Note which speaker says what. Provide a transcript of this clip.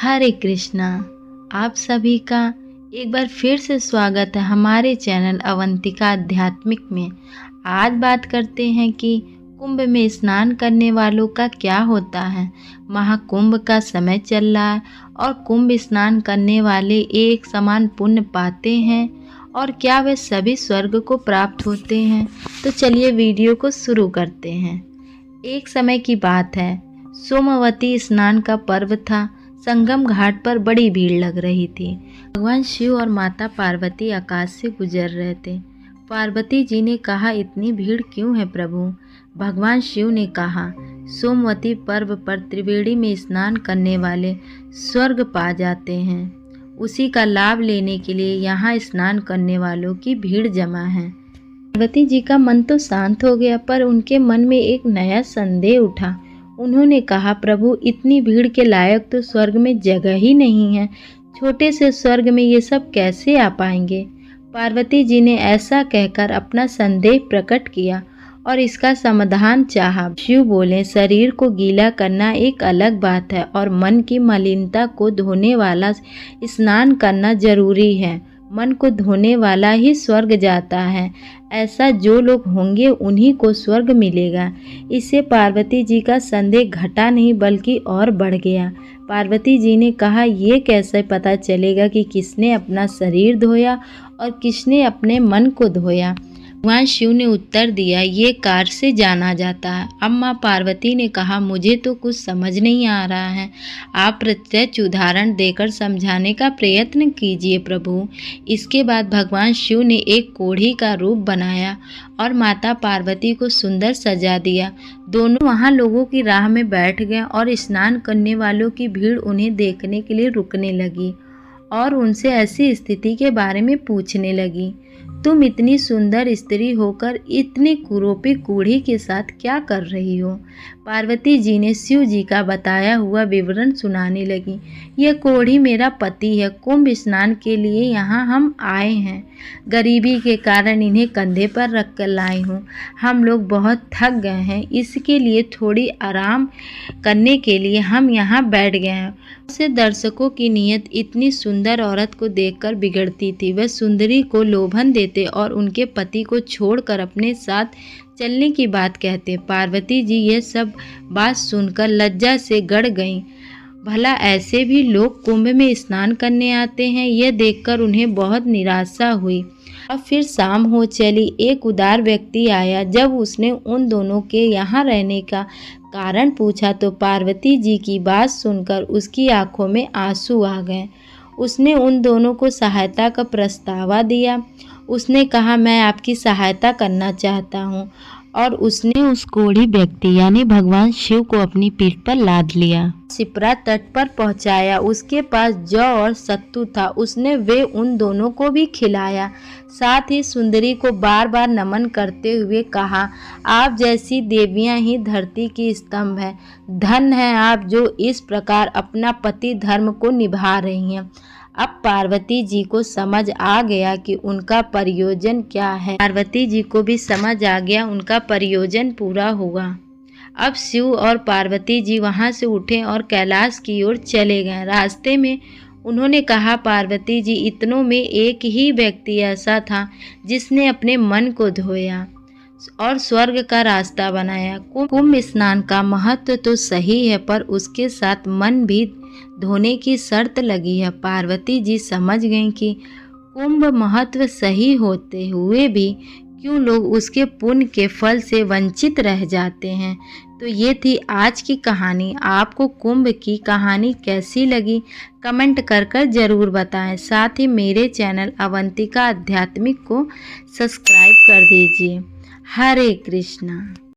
Speaker 1: हरे कृष्णा। आप सभी का एक बार फिर से स्वागत है हमारे चैनल अवंतिका आध्यात्मिक में। आज बात करते हैं कि कुंभ में स्नान करने वालों का क्या होता है। महाकुंभ का समय चल रहा है और कुंभ स्नान करने वाले एक समान पुण्य पाते हैं और क्या वे सभी स्वर्ग को प्राप्त होते हैं। तो चलिए वीडियो को शुरू करते हैं। एक समय की बात है, सोमवती स्नान का पर्व था। संगम घाट पर बड़ी भीड़ लग रही थी। भगवान शिव और माता पार्वती आकाश से गुजर रहे थे। पार्वती जी ने कहा, इतनी भीड़ क्यों है प्रभु? भगवान शिव ने कहा, सोमवती पर्व पर त्रिवेणी में स्नान करने वाले स्वर्ग पा जाते हैं। उसी का लाभ लेने के लिए यहाँ स्नान करने वालों की भीड़ जमा है। पार्वती जी का मन तो शांत हो गया, पर उनके मन में एक नया संदेह उठा। उन्होंने कहा, प्रभु इतनी भीड़ के लायक तो स्वर्ग में जगह ही नहीं है। छोटे से स्वर्ग में ये सब कैसे आ पाएंगे? पार्वती जी ने ऐसा कहकर अपना संदेह प्रकट किया और इसका समाधान चाहा। शिव बोले, शरीर को गीला करना एक अलग बात है और मन की मलिनता को धोने वाला स्नान करना जरूरी है। मन को धोने वाला ही स्वर्ग जाता है। ऐसा जो लोग होंगे उन्हीं को स्वर्ग मिलेगा। इससे पार्वती जी का संदेह घटा नहीं बल्कि और बढ़ गया। पार्वती जी ने कहा, ये कैसे पता चलेगा कि किसने अपना शरीर धोया और किसने अपने मन को धोया? भगवान शिव ने उत्तर दिया, ये कार्य से जाना जाता है। अब माँ पार्वती ने कहा, मुझे तो कुछ समझ नहीं आ रहा है। आप प्रत्यक्ष उदाहरण देकर समझाने का प्रयत्न कीजिए प्रभु। इसके बाद भगवान शिव ने एक कोढ़ी का रूप बनाया और माता पार्वती को सुंदर सजा दिया। दोनों वहाँ लोगों की राह में बैठ गए और स्नान करने वालों की भीड़ उन्हें देखने के लिए रुकने लगी और उनसे ऐसी स्थिति के बारे में पूछने लगी। तुम इतनी सुंदर स्त्री होकर इतनी कुरूपी कोढ़ी के साथ क्या कर रही हो? पार्वती जी ने शिव जी का बताया हुआ विवरण सुनाने लगी। यह कोढ़ी मेरा पति है। कुंभ स्नान के लिए यहाँ हम आए हैं। गरीबी के कारण इन्हें कंधे पर रख कर लाई हूँ। हम लोग बहुत थक गए हैं, इसके लिए थोड़ी आराम करने के लिए हम यहाँ बैठ गए हैं। से दर्शकों की नीयत इतनी सुंदर औरत को देखकर बिगड़ती थी। वह सुंदरी को लोभन देते और उनके पति को छोड़कर अपने साथ चलने की बात कहते। पार्वती जी यह सब बात सुनकर लज्जा से गड़ गईं। भला ऐसे भी लोग कुंभ में स्नान करने आते हैं? यह देखकर उन्हें बहुत निराशा हुई। अब फिर शाम हो चली। एक उदार व्यक्ति आया। जब उसने उन दोनों के यहाँ रहने का कारण पूछा तो पार्वती जी की बात सुनकर उसकी आंखों में आंसू आ गए। उसने उन दोनों को सहायता का प्रस्ताव दिया। उसने कहा, मैं आपकी सहायता करना चाहता हूँ, और उसने उस कोढ़ी व्यक्ति यानी भगवान शिव को अपनी पीठ पर लाद लिया। शिप्रा तट पर पहुंचाया। उसके पास जौ और सत्तू था। उसने वे उन दोनों को भी खिलाया। साथ ही सुंदरी को बार बार नमन करते हुए कहा, आप जैसी देवियां ही धरती की स्तंभ है। धन है आप जो इस प्रकार अपना पति धर्म को निभा रही हैं। अब पार्वती जी को समझ आ गया कि उनका प्रयोजन क्या है। पार्वती जी को भी समझ आ गया उनका प्रयोजन पूरा हुआ। अब शिव और पार्वती जी वहां से उठे और कैलाश की ओर चले गए। रास्ते में उन्होंने कहा, पार्वती जी इतनों में एक ही व्यक्ति ऐसा था जिसने अपने मन को धोया और स्वर्ग का रास्ता बनाया। कुंभ स्नान का महत्व तो सही है, पर उसके साथ मन भी धोने की शर्त लगी है। पार्वती जी समझ गईं कि कुंभ महत्व सही होते हुए भी क्यों लोग उसके पुण्य के फल से वंचित रह जाते हैं। तो ये थी आज की कहानी। आपको कुंभ की कहानी कैसी लगी कमेंट कर कर ज़रूर बताएं। साथ ही मेरे चैनल अवंतिका आध्यात्मिक को सब्सक्राइब कर दीजिए। हरे कृष्णा।